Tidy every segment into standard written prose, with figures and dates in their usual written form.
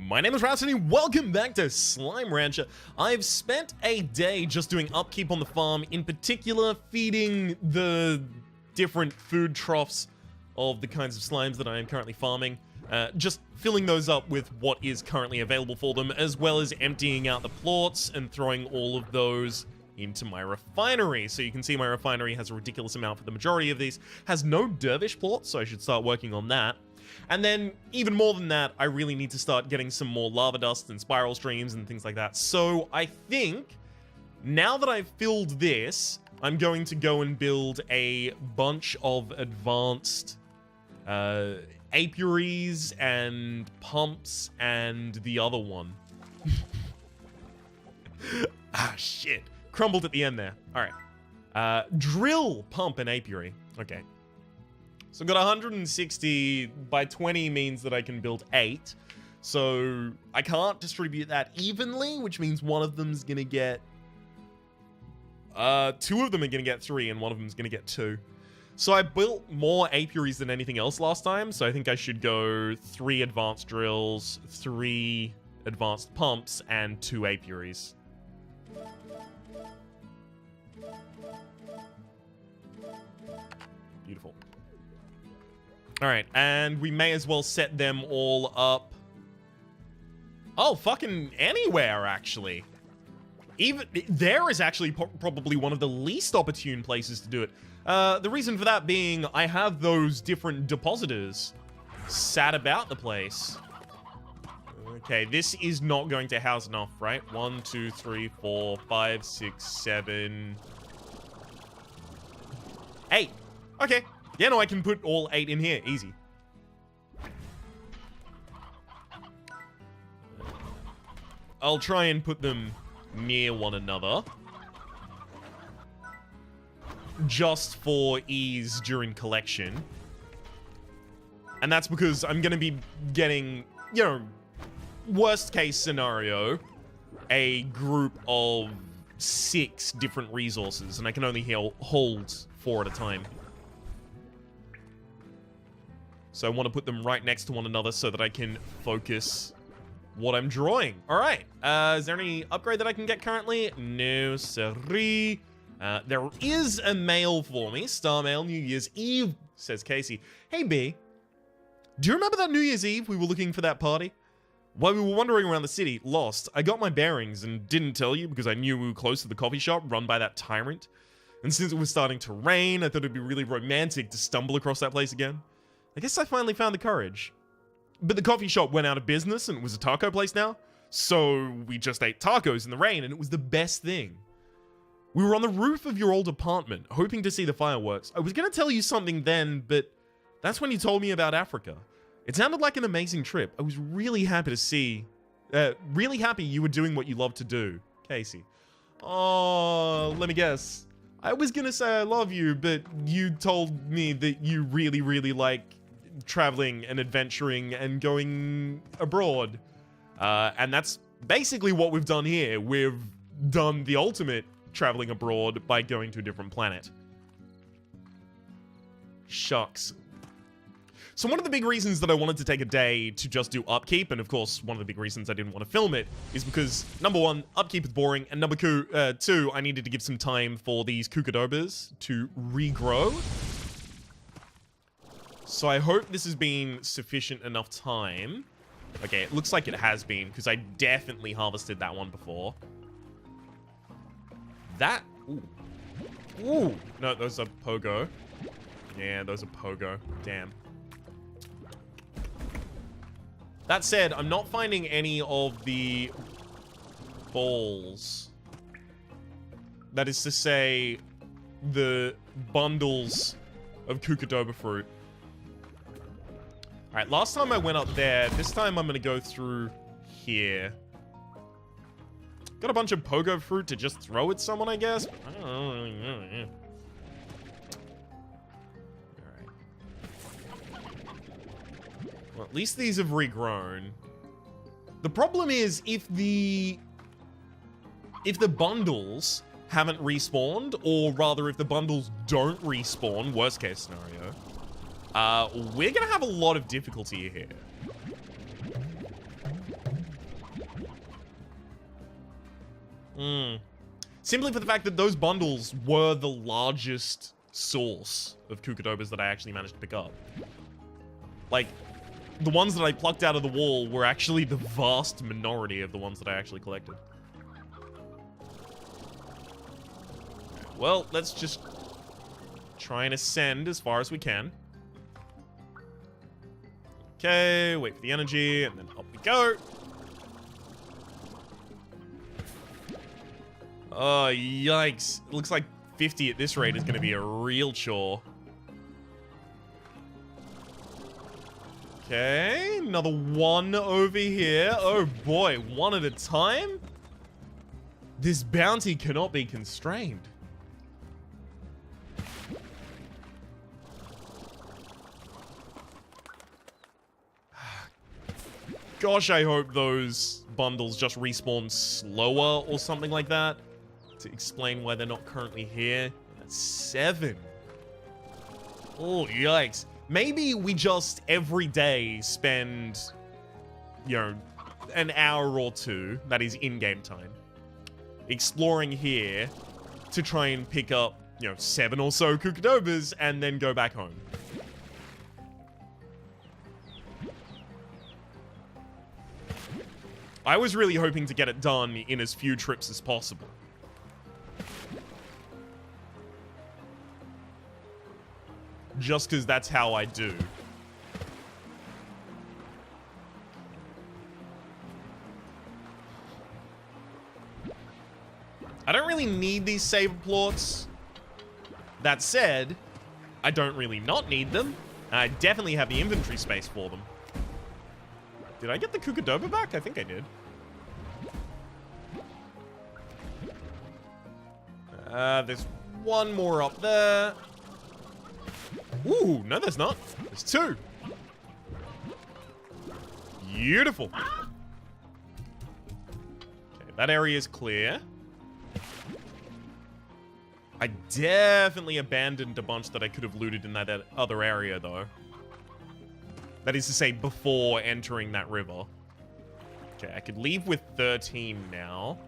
My name is Rhapsody, welcome back to Slime Rancher. I've spent a day just doing upkeep on the farm, in particular feeding the different food troughs of the kinds of slimes that I am currently farming. Just filling those up with what is currently available for them, as well as emptying out the plorts and throwing all of those into my refinery. So you can see my refinery has a ridiculous amount for the majority of these. Has no dervish plorts, so I should start working on that. And then, even more than that, I really need to start getting some more lava dust and spiral streams and things like that. So I think, now that I've filled this, I'm going to go and build a bunch of advanced apiaries and pumps and the other one. Ah, shit. Crumbled at the end there. Alright. Drill, pump, and apiary. Okay. So I've got 160 by 20 means that I can build 8. So I can't distribute that evenly, which means one of them's gonna get... 2 of them are gonna get 3 and one of them's gonna get 2. So I built more apiaries than anything else last time, so I think I should go 3 advanced drills, 3 advanced pumps, and 2 apiaries. Beautiful. Alright, and we may as well set them all up. Oh, fucking anywhere, actually. Even there is actually probably one of the least opportune places to do it. The reason for that being I have those different depositors sat about the place. Okay, this is not going to house enough, right? 1, 2, 3, 4, 5, 6, 7, 8. Okay. Yeah, no, I can put all 8 in here. Easy. I'll try and put them near one another. Just for ease during collection. And that's because I'm going to be getting, you know, worst case scenario, a group of 6 different resources. And I can only hold 4 at a time. So I want to put them right next to one another so that I can focus what I'm drawing. All right. Is there any upgrade that I can get currently? No, sirree. There is a mail for me. Star Mail, New Year's Eve, says Casey. Hey, B. Do you remember that New Year's Eve we were looking for that party? While we were wandering around the city, lost, I got my bearings and didn't tell you because I knew we were close to the coffee shop run by that tyrant. And since it was starting to rain, I thought it'd be really romantic to stumble across that place again. I guess I finally found the courage. But the coffee shop went out of business and it was a taco place now. So we just ate tacos in the rain and it was the best thing. We were on the roof of your old apartment, hoping to see the fireworks. I was going to tell you something then, but that's when you told me about Africa. It sounded like an amazing trip. I was really happy to see... really happy you were doing what you love to do. Casey. Oh, let me guess. I was going to say I love you, but you told me that you really, really like traveling and adventuring and going abroad. And that's basically what we've done here. We've done the ultimate traveling abroad by going to a different planet. Shucks. So one of the big reasons that I wanted to take a day to just do upkeep, and of course one of the big reasons I didn't want to film it, is because, number 1, upkeep is boring, and number 2, I needed to give some time for these cucadobas to regrow. So I hope this has been sufficient enough time. Okay, it looks like it has been, because I definitely harvested that one before. That... Ooh. Ooh! No, those are pogo. Yeah, those are pogo. Damn. That said, I'm not finding any of the balls. That is to say, the bundles of cucadoba fruit. Alright, last time I went up there. This time I'm going to go through here. Got a bunch of pogo fruit to just throw at someone, I guess. I don't really know. Well, at least these have regrown. The problem is if the bundles haven't respawned, or rather if the bundles don't respawn, worst case scenario, we're gonna have a lot of difficulty here. Simply for the fact that those bundles were the largest source of Kukadobas that I actually managed to pick up. Like, the ones that I plucked out of the wall were actually the vast minority of the ones that I actually collected. Well, let's just try and ascend as far as we can. Okay, wait for the energy, and then up we go. Oh, yikes. It looks like 50 at this rate is going to be a real chore. Okay, another one over here. Oh boy, one at a time? This bounty cannot be constrained. Gosh, I hope those bundles just respawn slower or something like that to explain why they're not currently here. That's 7. Oh, yikes. Maybe we just every day spend, you know, an hour or two, that is in-game time, exploring here to try and pick up, you know, 7 or so Kukadobas and then go back home. I was really hoping to get it done in as few trips as possible. Just because that's how I do. I don't really need these save plots. That said, I don't really not need them. I definitely have the inventory space for them. Did I get the Kukadoba back? I think I did. There's one more up there. Ooh, no there's not. There's 2. Beautiful. Okay, that area is clear. I definitely abandoned a bunch that I could have looted in that other area, though. That is to say, before entering that river. Okay, I could leave with 13 now.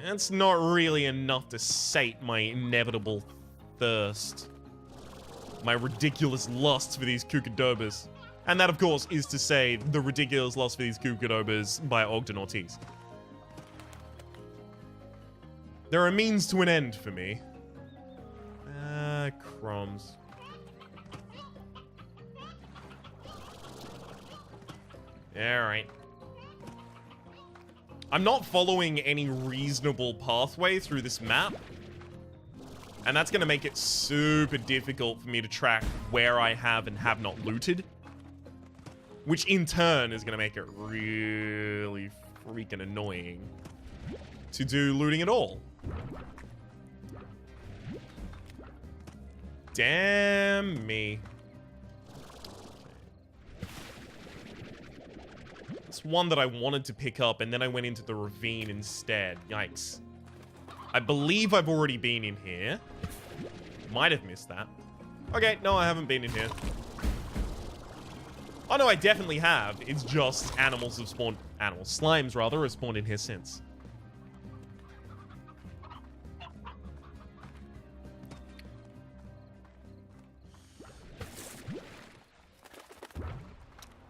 That's not really enough to sate my inevitable thirst. My ridiculous lust for these Kukadobas. And that, of course, is to say the ridiculous lust for these Kukadobas by Ogden Ortiz. There are means to an end for me. Crumbs. Alright. I'm not following any reasonable pathway through this map. And that's going to make it super difficult for me to track where I have and have not looted. Which in turn is going to make it really freaking annoying to do looting at all. Damn me. It's one that I wanted to pick up, and then I went into the ravine instead. Yikes. I believe I've already been in here. Might have missed that. Okay, no, I haven't been in here. Oh, no, I definitely have. It's just animals have spawned... Slimes, rather, have spawned in here since.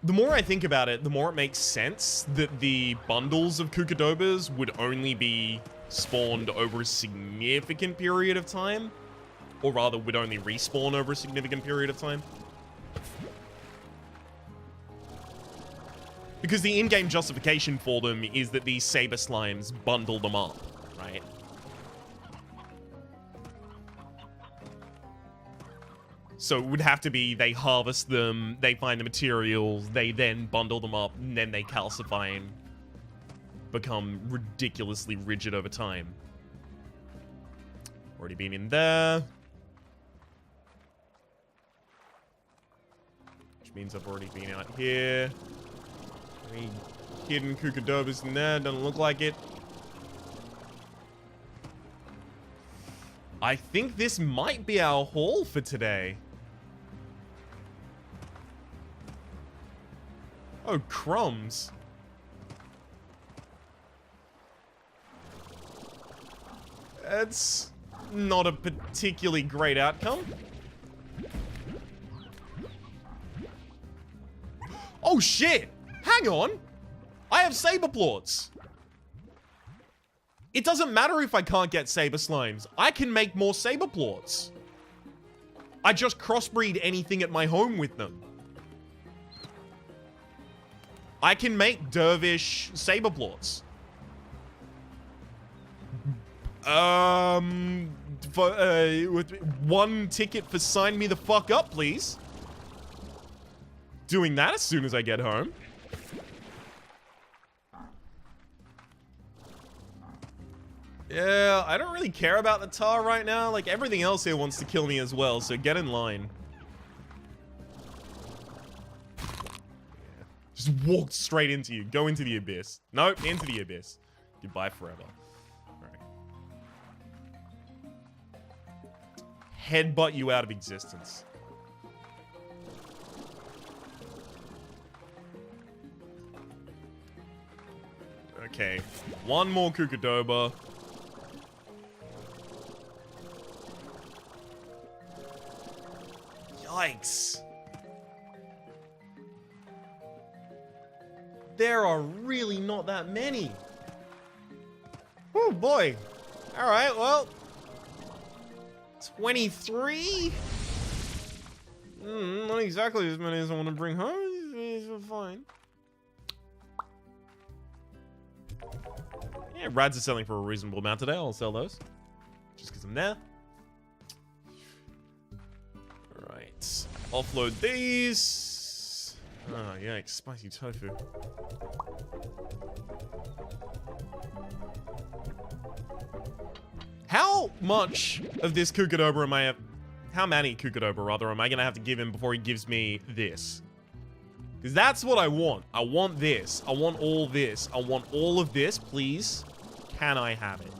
The more I think about it, the more it makes sense that the bundles of Kukadobas would only be spawned over a significant period of time. Or rather, would only respawn over a significant period of time. Because the in-game justification for them is that these Saber Slimes bundle them up, right? So it would have to be they harvest them, they find the materials, they then bundle them up, and then they calcify and become ridiculously rigid over time. Already been in there. Which means I've already been out here. Any hidden Kukadobas in there? Doesn't look like it. I think this might be our haul for today. Oh, crumbs. It's not a particularly great outcome. Oh shit! Hang on! I have saber plorts! It doesn't matter if I can't get saber slimes. I can make more saber plorts. I just crossbreed anything at my home with them. I can make dervish saber plorts. With 1 ticket for sign me the fuck up, please. Doing that as soon as I get home. Yeah, I don't really care about the tar right now. Like, everything else here wants to kill me as well, so get in line. Yeah. Just walked straight into you. Go into the abyss. Nope, into the abyss. Goodbye forever. Alright. Headbutt you out of existence. Okay. 1 more Kukadoba. Yikes. There are really not that many. Oh boy. Alright, well. 23? Not exactly as many as I want to bring home. It's fine. Yeah, rads are selling for a reasonable amount today. I'll sell those. Just because I'm there. Alright. Offload these. Oh, yikes. Spicy tofu. How much of this Kukadoba am I... How many Kukadoba, rather, am I going to have to give him before he gives me this? Because that's what I want. I want this. I want all this. I want all of this, please. Can I have it?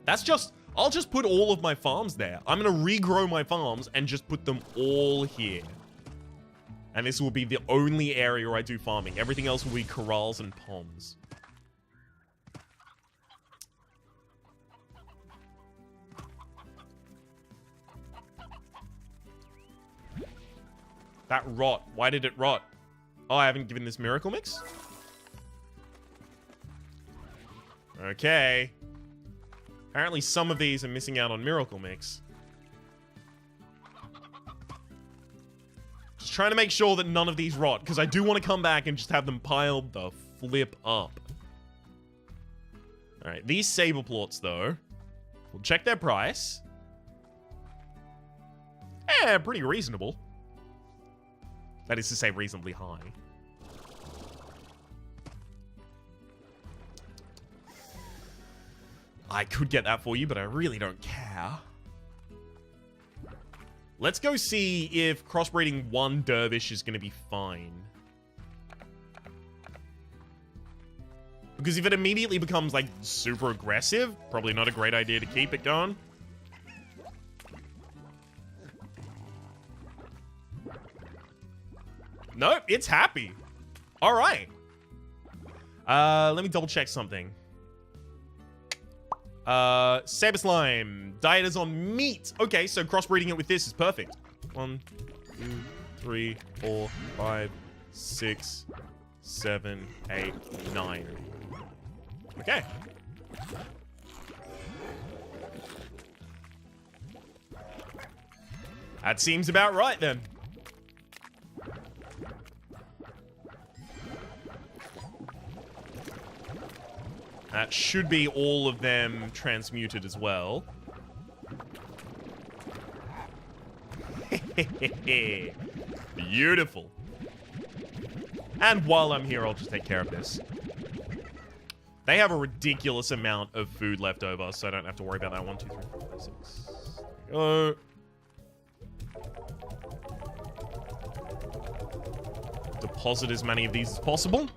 That's just... I'll just put all of my farms there. I'm going to regrow my farms and just put them all here. And this will be the only area where I do farming. Everything else will be corrals and ponds. That rot. Why did it rot? Oh, I haven't given this miracle mix? Okay. Apparently some of these are missing out on miracle mix. Just trying to make sure that none of these rot, because I do want to come back and just have them piled the flip up. Alright, these saber plorts, though. We'll check their price. Eh, pretty reasonable. That is to say, reasonably high. I could get that for you, but I really don't care. Let's go see if crossbreeding 1 dervish is going to be fine. Because if it immediately becomes, like, super aggressive, probably not a great idea to keep it going. Nope, it's happy. All right. Let me double check something. Saber slime. Diet is on meat. Okay, so crossbreeding it with this is perfect. 1, 2, 3, 4, 5, 6, 7, 8, 9. Okay. That seems about right then. That should be all of them transmuted as well. Beautiful. And while I'm here, I'll just take care of this. They have a ridiculous amount of food left over, so I don't have to worry about that. 1, 2, 3, 4, 5, 6. There we go. Deposit as many of these as possible.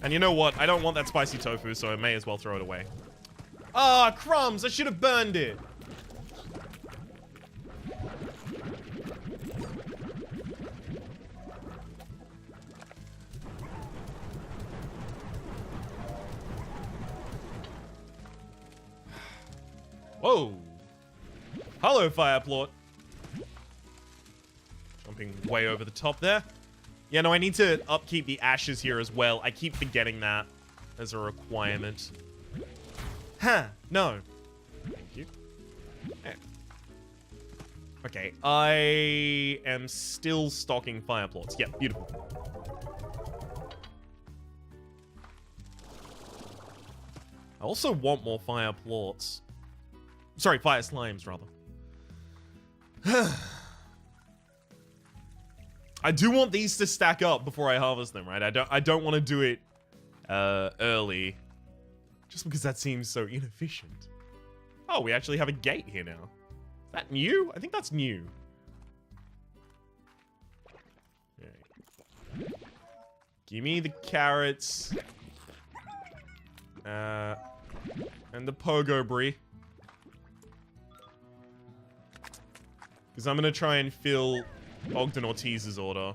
And you know what? I don't want that spicy tofu, so I may as well throw it away. Ah, crumbs! I should have burned it! Whoa. Hello, fire plot. Jumping way over the top there. Yeah, no, I need to upkeep the ashes here as well. I keep forgetting that as a requirement. Huh, no. Thank you. Okay, I am still stocking fire plots. Yeah, beautiful. I also want more fire plots. Sorry, fire slimes, rather. I do want these to stack up before I harvest them, right? I don't want to do it early. Just because that seems so inefficient. Oh, we actually have a gate here now. Is that new? I think that's new. Okay. Give me the carrots. And the pogo brie. Because I'm going to try and fill Ogden Ortiz's order.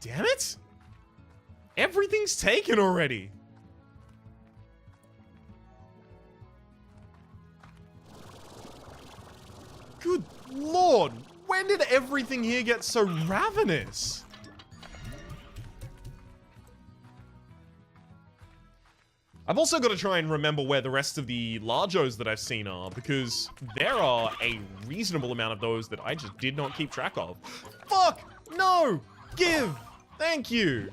Damn it! Everything's taken already! Good lord! When did everything here get so ravenous? I've also got to try and remember where the rest of the largos that I've seen are, because there are a reasonable amount of those that I just did not keep track of. Fuck! No! Give! Thank you!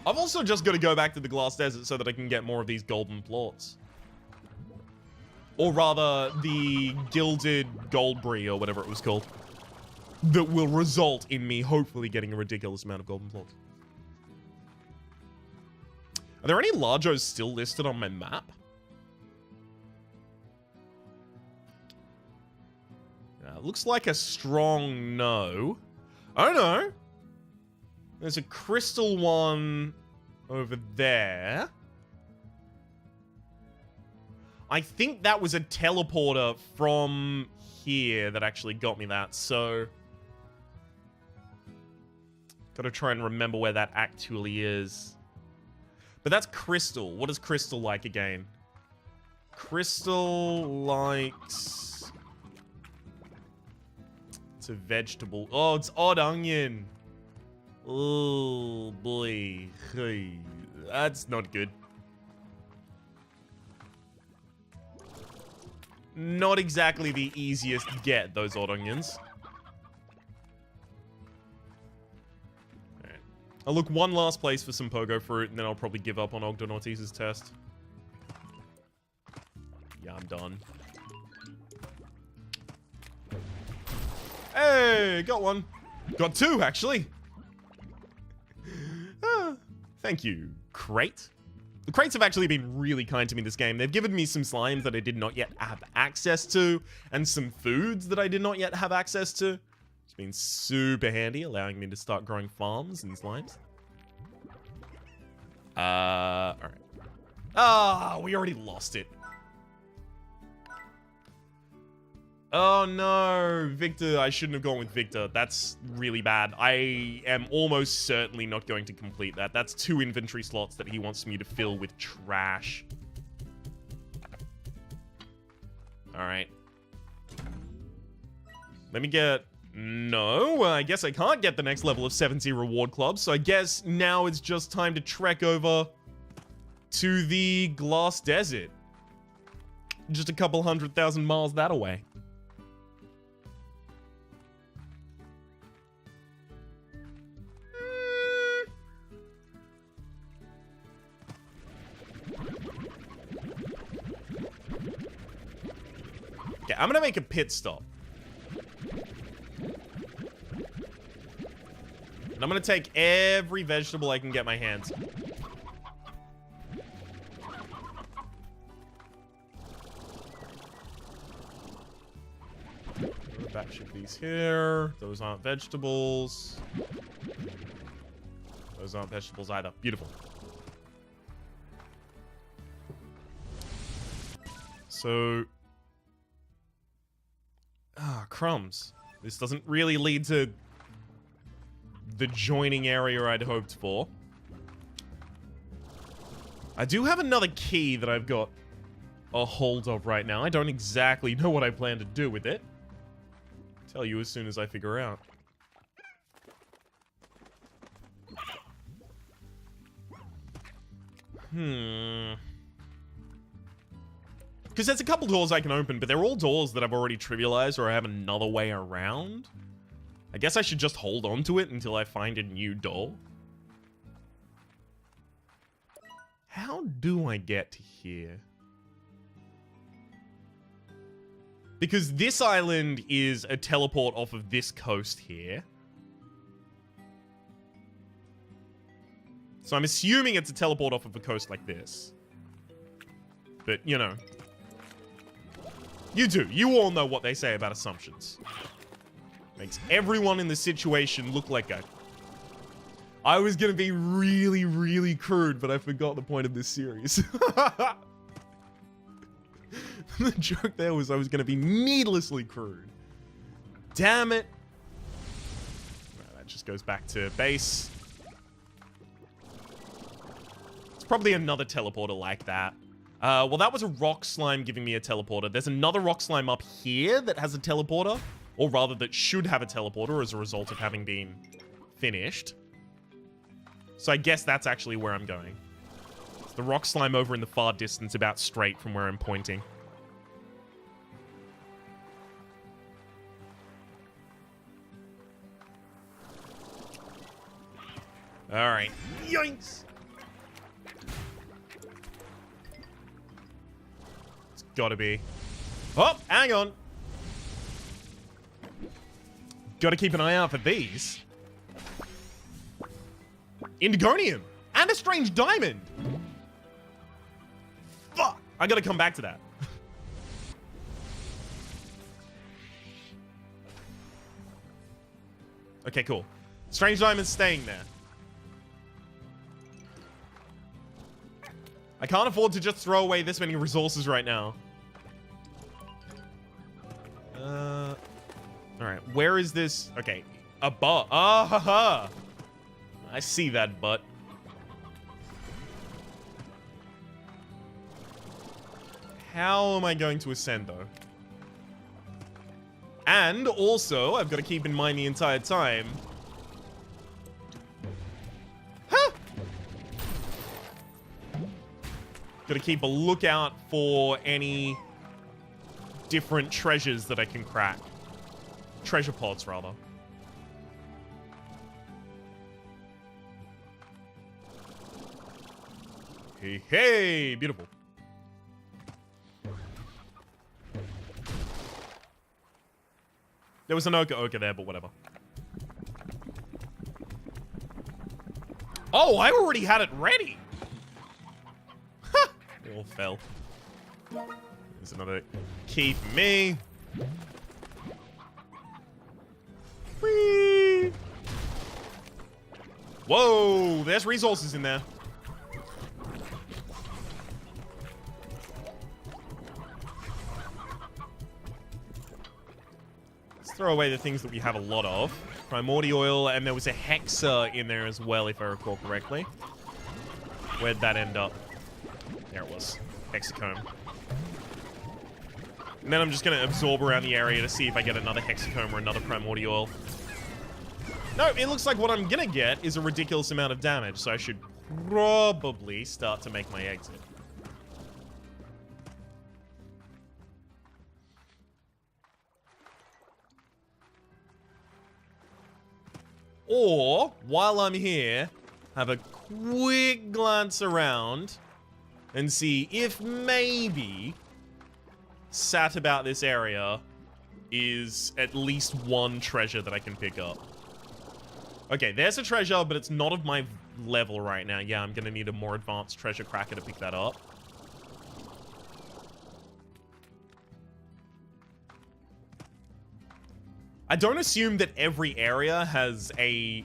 I've also just got to go back to the Glass Desert so that I can get more of these golden plots. Or rather, the gilded gold brie, or whatever it was called. That will result in me hopefully getting a ridiculous amount of golden plots. Are there any largos still listed on my map? Looks like a strong no. Oh no. There's a crystal one over there. I think that was a teleporter from here that actually got me that, so... Gotta try and remember where that actually is. But that's crystal. What is crystal like again? Crystal likes... It's a vegetable. Oh, it's odd onion. Oh, boy. Hey, that's not good. Not exactly the easiest to get, those odd onions. I'll look one last place for some pogo fruit, and then I'll probably give up on Ogden Ortiz's test. Yeah, I'm done. Hey, got one. Got two, actually. Thank you, crate. The crates have actually been really kind to me this game. They've given me some slimes that I did not yet have access to, and some foods that I did not yet have access to. It's been super handy, allowing me to start growing farms and slimes. Alright. Ah, we already lost it. Oh no, Victor, I shouldn't have gone with Victor. That's really bad. I am almost certainly not going to complete that. That's 2 inventory slots that he wants me to fill with trash. Alright. Let me get... No, I guess I can't get the next level of 70 reward clubs, so I guess now it's just time to trek over to the Glass Desert. Just a couple 100,000 miles that away. Okay, I'm gonna make a pit stop. And I'm gonna take every vegetable I can get my hands on. A batch of these here. Those aren't vegetables. Those aren't vegetables either. Beautiful. So... crumbs. This doesn't really lead to the joining area I'd hoped for. I do have another key that I've got a hold of right now. I don't exactly know what I plan to do with it. Tell you as soon as I figure out. Because there's a couple doors I can open, but they're all doors that I've already trivialized or I have another way around. I guess I should just hold on to it until I find a new door. How do I get to here? Because this island is a teleport off of this coast here. So I'm assuming it's a teleport off of a coast like this. But, you know. You do. You all know what they say about assumptions. Makes everyone in the situation look like a... I was gonna be really, really crude, but I forgot the point of this series. The joke there was I was gonna be needlessly crude. Damn it. Well, that just goes back to base. It's probably another teleporter like that. Well, that was a rock slime giving me a teleporter. There's another rock slime up here that has a teleporter. Or rather, that should have a teleporter as a result of having been finished. So I guess that's actually where I'm going. It's the rock slime over in the far distance, about straight from where I'm pointing. Alright. Yoinks! It's gotta be. Oh, hang on! Gotta keep an eye out for these. Indigonium! And a strange diamond! Fuck! I gotta come back to that. Okay, cool. Strange diamond's staying there. I can't afford to just throw away this many resources right now. Alright, where is this? Okay, a butt. Ah, ha, ha. I see that butt. How am I going to ascend, though? And also, I've got to keep in mind the entire time. Huh! Got to keep a lookout for any different treasures that I can crack. Treasure pods, rather. Hey, hey! Beautiful. There was an Oka there, but whatever. Oh, I already had it ready! Ha! It all fell. There's another key for me. Whee! Whoa, there's resources in there. Let's throw away the things that we have a lot of. Primordial oil, and there was a hexa in there as well, if I recall correctly. Where'd that end up? There it was. Hexacomb. And then I'm just going to absorb around the area to see if I get another hexacomb or another primordial oil. No, it looks like what I'm going to get is a ridiculous amount of damage, so I should probably start to make my exit. Or, while I'm here, have a quick glance around and see if maybe sat about this area is at least one treasure that I can pick up. Okay, there's a treasure, but it's not of my level right now. Yeah, I'm gonna need a more advanced treasure cracker to pick that up. I don't assume that every area has a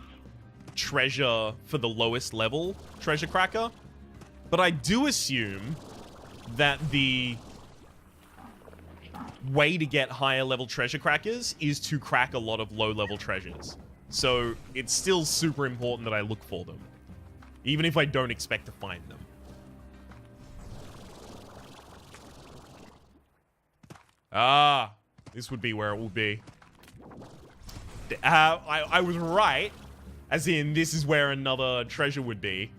treasure for the lowest level treasure cracker, but I do assume that the way to get higher level treasure crackers is to crack a lot of low level treasures. So it's still super important that I look for them, even if I don't expect to find them. Ah, this would be where it will be. I was right, as in this is where another treasure would be.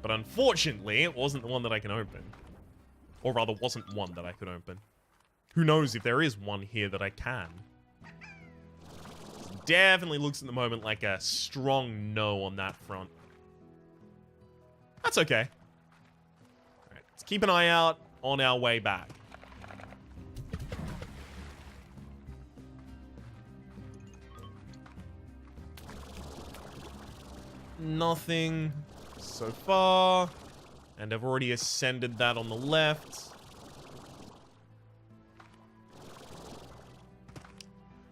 But unfortunately, it wasn't the one that I can open. Or rather, wasn't one that I could open. Who knows if there is one here that I can. Definitely looks at the moment like a strong no on that front. That's okay. Alright, let's keep an eye out on our way back. Nothing so far. And I've already ascended that on the left.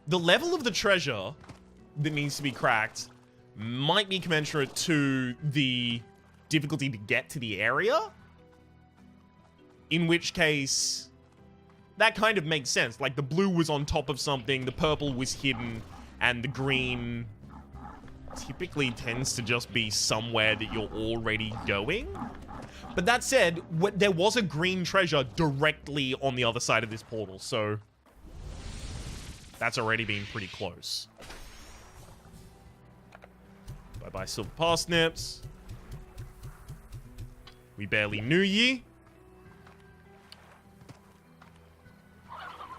The level of the treasure that needs to be cracked might be commensurate to the difficulty to get to the area. In which case, that kind of makes sense. Like, the blue was on top of something, the purple was hidden, and the green typically tends to just be somewhere that you're already going. But that said, there was a green treasure directly on the other side of this portal, so that's already been pretty close. Bye-bye, silver parsnips. We barely knew ye.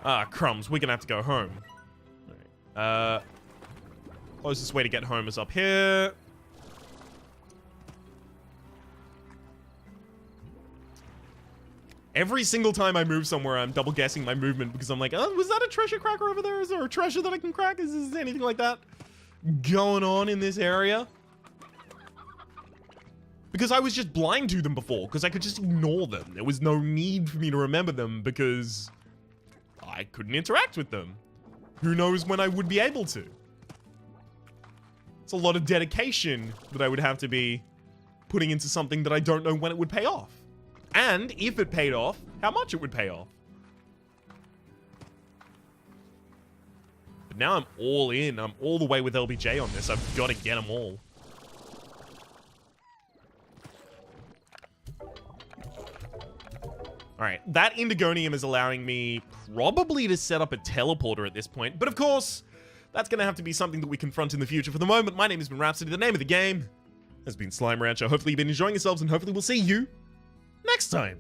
Ah, crumbs. We're gonna have to go home. Right. Closest way to get home is up here. Every single time I move somewhere, I'm double guessing my movement because I'm like, oh, was that a treasure cracker over there? Is there a treasure that I can crack? Is there anything like that going on in this area? Because I was just blind to them before, because I could just ignore them. There was no need for me to remember them because I couldn't interact with them. Who knows when I would be able to? It's a lot of dedication that I would have to be putting into something that I don't know when it would pay off. And if it paid off, how much it would pay off. But now I'm all in. I'm all the way with LBJ on this. I've got to get them all. Alright, that Indigonium is allowing me probably to set up a teleporter at this point. But of course, that's going to have to be something that we confront in the future. For the moment, my name has been Rhapsody. The name of the game has been Slime Rancher. Hopefully you've been enjoying yourselves, and hopefully we'll see you next time.